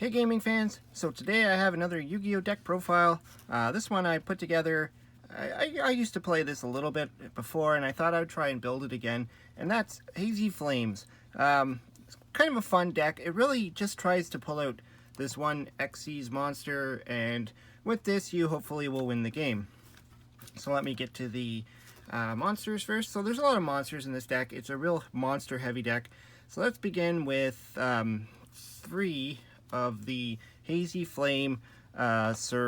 Hey gaming fans, so today I have another Yu-Gi-Oh deck profile. This one I put together, I used to play this a little bit before and I thought I would try and build it again, and that's Hazy Flames. It's kind of a fun deck. It really just tries to pull out this one Xyz monster, and with this you hopefully will win the game. So let me get to the monsters first. So there's a lot of monsters in this deck. It's a real monster heavy deck. So let's begin with 3 of the Hazy Flame Cerberus,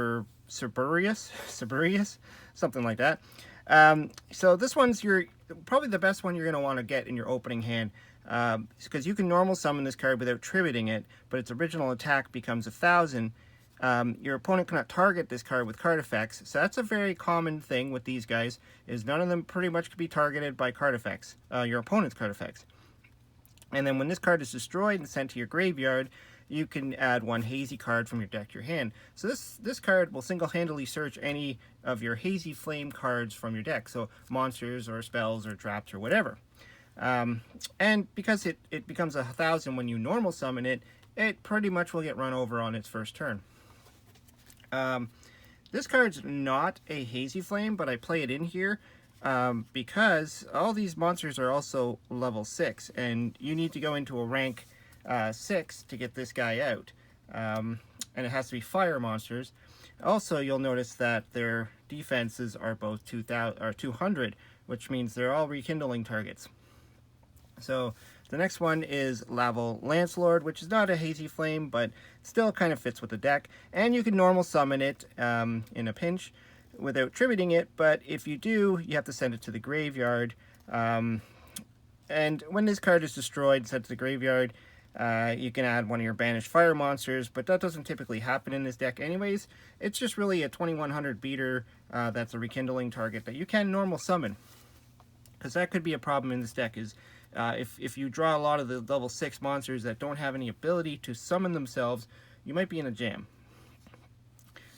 something like that. So this one's probably the best one you're going to want to get in your opening hand, because you can normal summon this card without tributing it, but its original attack becomes 1,000. Your opponent cannot target this card with card effects, so that's a very common thing with these guys, is none of them pretty much can be targeted by card effects, your opponent's card effects. And then when this card is destroyed and sent to your graveyard, you can add 1 Hazy card from your deck to your hand. So this card will single-handedly search any of your Hazy Flame cards from your deck, so monsters or spells or traps or whatever. And because it becomes 1,000 when you normal summon it, it pretty much will get run over on its first turn. This card's not a Hazy Flame, but I play it in here because all these monsters are also level 6, and you need to go into a rank 6 to get this guy out, and it has to be fire monsters. Also, you'll notice that their defenses are both 200, which means they're all rekindling targets. So the next one is Laval Lancelord, which is not a Hazy Flame, but still kind of fits with the deck, and you can normal summon it in a pinch without tributing it, but if you do, you have to send it to the graveyard, and when this card is destroyed and sent to the graveyard, you can add 1 of your banished fire monsters, but that doesn't typically happen in this deck anyways. It's just really a 2100 beater that's a rekindling target that you can normal summon, because that could be a problem in this deck, is if you draw a lot of the level 6 monsters that don't have any ability to summon themselves, you might be in a jam.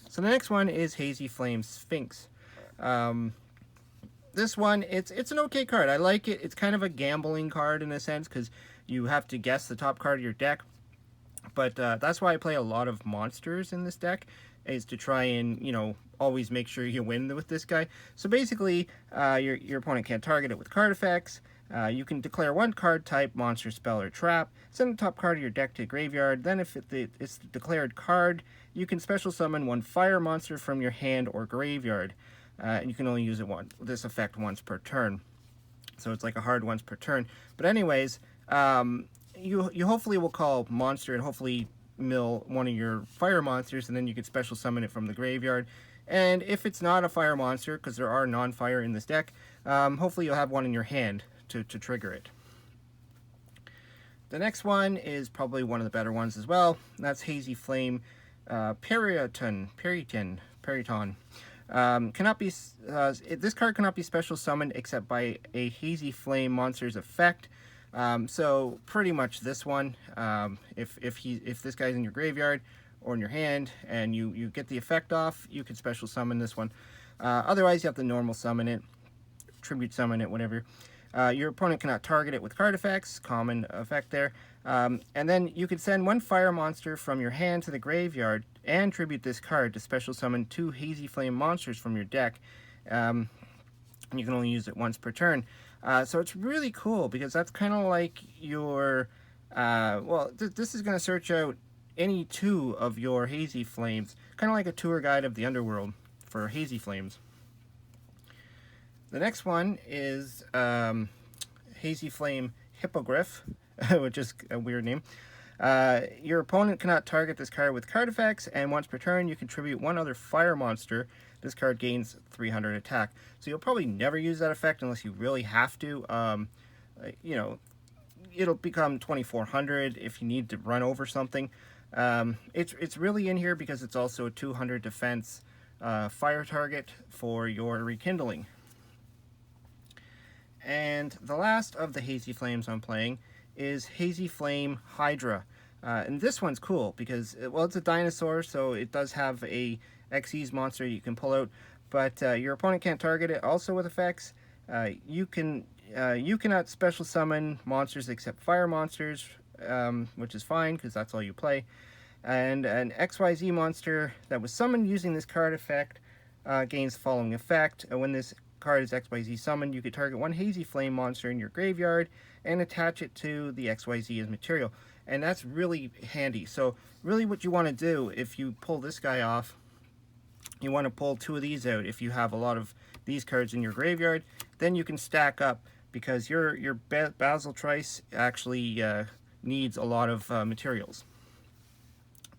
So the next one is Hazy Flame Sphinx. This one, it's an okay card. I like it. It's kind of a gambling card in a sense, because you have to guess the top card of your deck. But that's why I play a lot of monsters in this deck, is to try and, always make sure you win with this guy. So basically, your opponent can't target it with card effects. You can declare 1 card type, monster, spell, or trap, send the top card of your deck to the graveyard, then if it's the declared card, you can special summon 1 fire monster from your hand or graveyard, and you can only use this effect once per turn. So it's like a hard once per turn. But anyways, you hopefully will call monster and hopefully mill 1 of your fire monsters, and then you can special summon it from the graveyard. And if it's not a fire monster, because there are non-fire in this deck, hopefully you'll have 1 in your hand to trigger it. The next one is probably one of the better ones as well. That's Hazy Flame Periton. This card cannot be special summoned except by a Hazy Flame monster's effect. So pretty much this one, if this guy's in your graveyard or in your hand and you get the effect off, you can special summon this one. Otherwise, you have to normal summon it, tribute summon it, whatever. Your opponent cannot target it with card effects, common effect there. And then you can send 1 fire monster from your hand to the graveyard and tribute this card to special summon 2 Hazy Flame monsters from your deck. And you can only use it once per turn. So it's really cool, because that's kind of like your... this is going to search out any 2 of your Hazy Flames, kind of like a tour guide of the underworld for Hazy Flames. The next one is Hazy Flame Hippogriff, which is a weird name. Your opponent cannot target this card with card effects, and once per turn you contribute 1 other fire monster. This card gains 300 attack. So you'll probably never use that effect unless you really have to. It'll become 2400 if you need to run over something. It's really in here because it's also a 200 defense fire target for your rekindling. And the last of the Hazy Flames I'm playing is Hazy Flame Hydra. And this one's cool because, it's a dinosaur, so it does have a Xyz monster you can pull out, but your opponent can't target it. Also with effects, you cannot special summon monsters except fire monsters, which is fine because that's all you play. And an XYZ monster that was summoned using this card effect gains the following effect. When this card is XYZ summoned, you could target one Hazy Flame monster in your graveyard and attach it to the XYZ as material. And that's really handy. So really what you want to do if you pull this guy off, you want to pull 2 of these out. If you have a lot of these cards in your graveyard, then you can stack up, because your Basil Trice actually needs a lot of materials.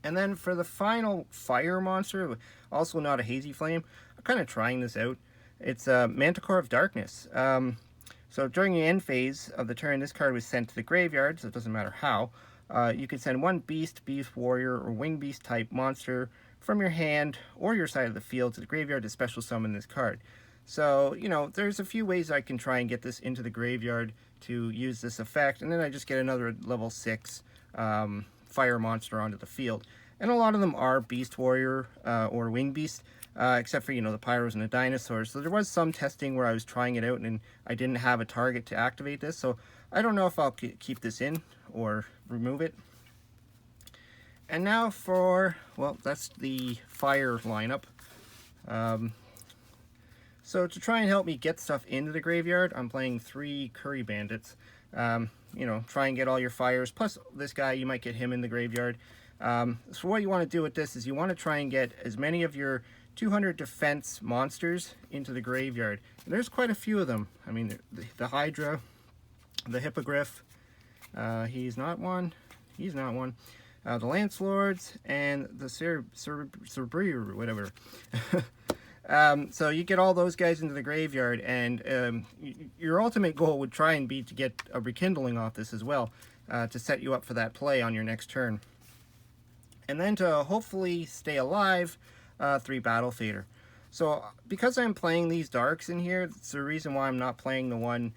And then for the final fire monster, also not a Hazy Flame, I'm kind of trying this out. It's Manticore of Darkness. So during the end phase of the turn, this card was sent to the graveyard, so it doesn't matter how. You can send one Beast, Beast Warrior, or Wing Beast type monster from your hand or your side of the field to the graveyard to special summon this card. So, you know, there's a few ways I can try and get this into the graveyard to use this effect, and then I just get another level 6 fire monster onto the field. And a lot of them are Beast Warrior or Wing Beast, except for, you know, the Pyros and the Dinosaurs. So there was some testing where I was trying it out and I didn't have a target to activate this, so I don't know if I'll keep this in or remove it. And now for, well, that's the fire lineup. So to try and help me get stuff into the graveyard, I'm playing 3 Curry Bandits. You know, try and get all your fires, plus this guy, you might get him in the graveyard. So what you want to do with this is you want to try and get as many of your 200 defense monsters into the graveyard. And there's quite a few of them. I mean, the Hydra, the Hippogriff, he's not one. The Lance Lords, and the Cerbri, whatever. So you get all those guys into the graveyard, and your ultimate goal would try and be to get a rekindling off this as well, to set you up for that play on your next turn. And then to hopefully stay alive, 3 Battle Fader. So because I'm playing these darks in here, it's the reason why I'm not playing the one,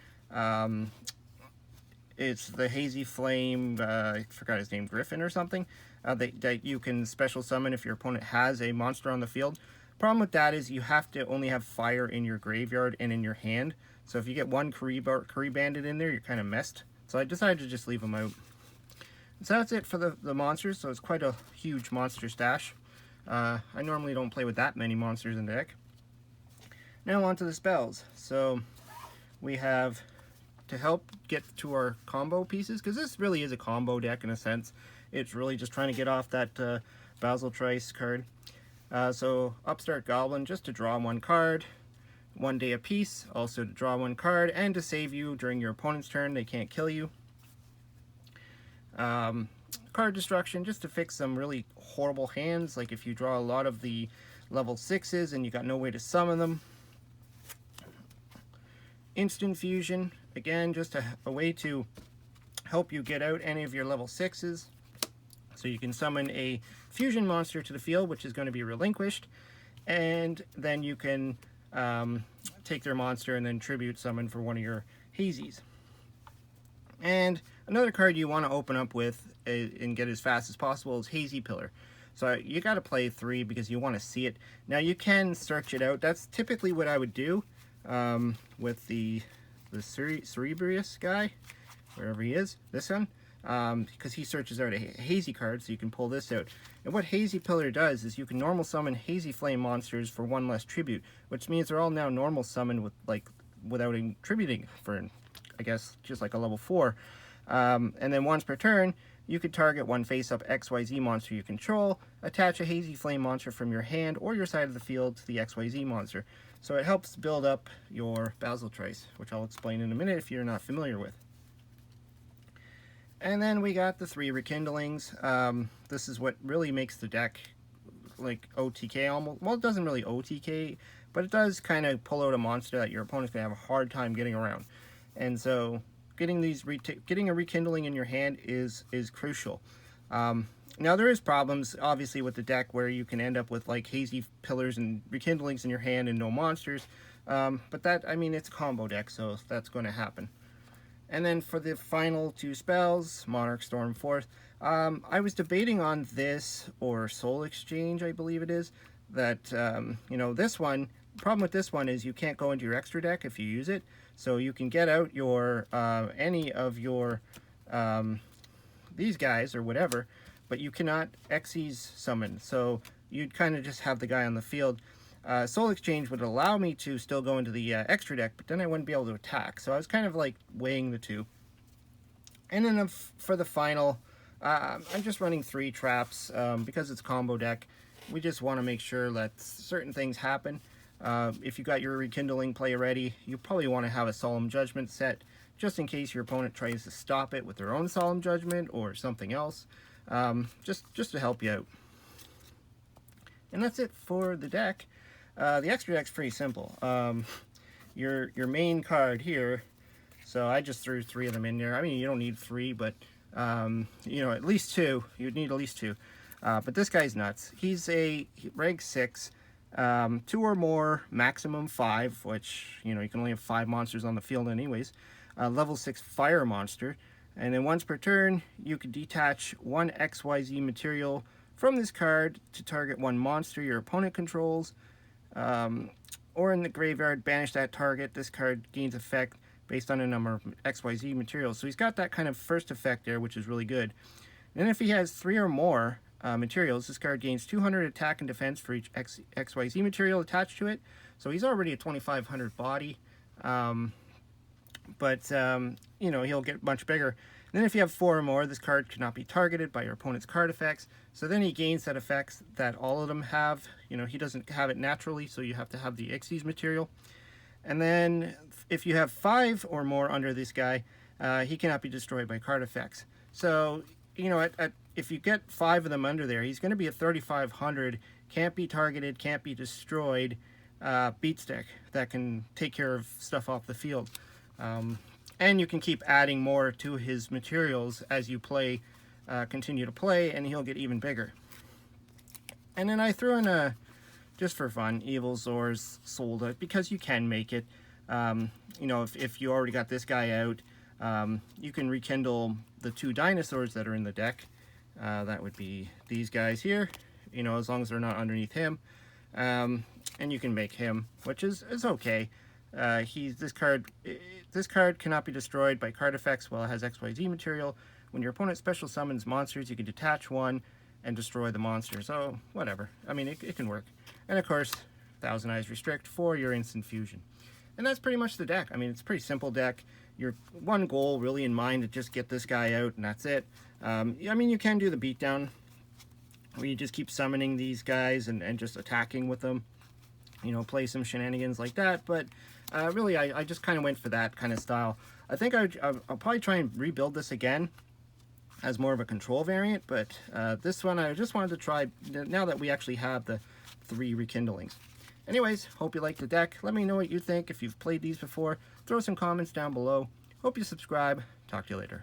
it's the Hazy Flame, I forgot his name, Griffin or something, that you can special summon if your opponent has a monster on the field. Problem with that is you have to only have fire in your graveyard and in your hand. So if you get one Curry Bandit in there, you're kind of messed. So I decided to just leave them out. So that's it for the monsters. So it's quite a huge monster stash. I normally don't play with that many monsters in the deck. Now on to the spells. So we have, to help get to our combo pieces, because this really is a combo deck in a sense. It's really just trying to get off that Basil Trice card. So Upstart Goblin, just to draw 1 card, 1 day apiece, also to draw 1 card, and to save you during your opponent's turn, they can't kill you. Card Destruction, just to fix some really horrible hands, like if you draw a lot of the level 6s and you got no way to summon them. Instant Fusion, again, just a way to help you get out any of your level 6s. So you can summon a fusion monster to the field, which is going to be relinquished, and then you can take their monster and then tribute summon for one of your Hazys. And another card you want to open up with and get as fast as possible is Hazy Pillar. So you got to play 3 because you want to see it. Now you can search it out. That's typically what I would do with the Cerebrius guy, wherever he is, this one. Because he searches out a Hazy card, so you can pull this out. And what Hazy Pillar does is you can normal summon Hazy Flame monsters for 1 less tribute, which means they're all now normal summoned with, like, without tributing for, I guess, just like a level 4. And then once per turn, you could target 1 face-up XYZ monster you control, attach a Hazy Flame monster from your hand or your side of the field to the XYZ monster. So it helps build up your Basil Trice, which I'll explain in a minute if you're not familiar with. And then we got the 3 rekindlings. This is what really makes the deck like OTK almost. Well, it doesn't really OTK, but it does kind of pull out a monster that your opponent's gonna have a hard time getting around. And so getting a rekindling in your hand is crucial. Now there is problems obviously with the deck where you can end up with like Hazy Pillars and rekindlings in your hand and no monsters. But that, I mean, it's a combo deck, so that's going to happen. And then for the final 2 spells, Monarch Stormforth, I was debating on this or Soul Exchange, I believe it is, that, you know, this one, the problem with this one is you can't go into your extra deck if you use it, so you can get out your, any of your, these guys or whatever, but you cannot Xyz summon, so you'd kind of just have the guy on the field. Soul Exchange would allow me to still go into the extra deck, but then I wouldn't be able to attack, so I was kind of like weighing the two. And then for the final, I'm just running 3 traps because it's combo deck. We just want to make sure that certain things happen. If you got your Rekindling play ready, you probably want to have a Solemn Judgment set, just in case your opponent tries to stop it with their own Solemn Judgment or something else, just to help you out. And that's it for the deck. The extra deck's pretty simple. Your main card here, so I just threw 3 of them in there. I mean, you don't need 3, but you know, at least 2. You'd need at least 2. But this guy's nuts. He's a Reg 6, 2 or more, maximum 5, which, you know, you can only have 5 monsters on the field anyways. Level 6 fire monster. And then once per turn, you can detach 1 XYZ material from this card to target 1 monster your opponent controls. Or in the graveyard, banish that target. This card gains effect based on a number of XYZ materials. So he's got that kind of first effect there, which is really good. And then if he has 3 or more materials, this card gains 200 attack and defense for each XYZ material attached to it. So he's already a 2500 body. You know, he'll get much bigger. And then if you have 4 or more, this card cannot be targeted by your opponent's card effects. So then he gains that effects that all of them have. You know, he doesn't have it naturally, so you have to have the Xyz material. And then if you have 5 or more under this guy, he cannot be destroyed by card effects. So, you know, if you get 5 of them under there, he's going to be a 3500, can't be targeted, can't be destroyed, beat stick that can take care of stuff off the field. And you can keep adding more to his materials as you play, continue to play, and he'll get even bigger. And then I threw in just for fun, Evil Zor's Solda, because you can make it. You know, if you already got this guy out, you can rekindle the 2 dinosaurs that are in the deck. That would be these guys here, you know, as long as they're not underneath him. And you can make him, which is okay. This card cannot be destroyed by card effects while it has XYZ material. When your opponent special summons monsters, you can detach 1 and destroy the monster. So, whatever. I mean, it can work. And of course, Thousand Eyes Restrict for your instant fusion. And that's pretty much the deck. I mean, it's a pretty simple deck. Your one goal really in mind to just get this guy out, and that's it. I mean, you can do the beatdown, where you just keep summoning these guys and just attacking with them. You know, play some shenanigans like that, but really, I just kind of went for that kind of style. I think I'll probably try and rebuild this again as more of a control variant, but this one I just wanted to try now that we actually have the 3 rekindlings. Anyways, hope you liked the deck. Let me know what you think. If you've played these before, throw some comments down below. Hope you subscribe. Talk to you later.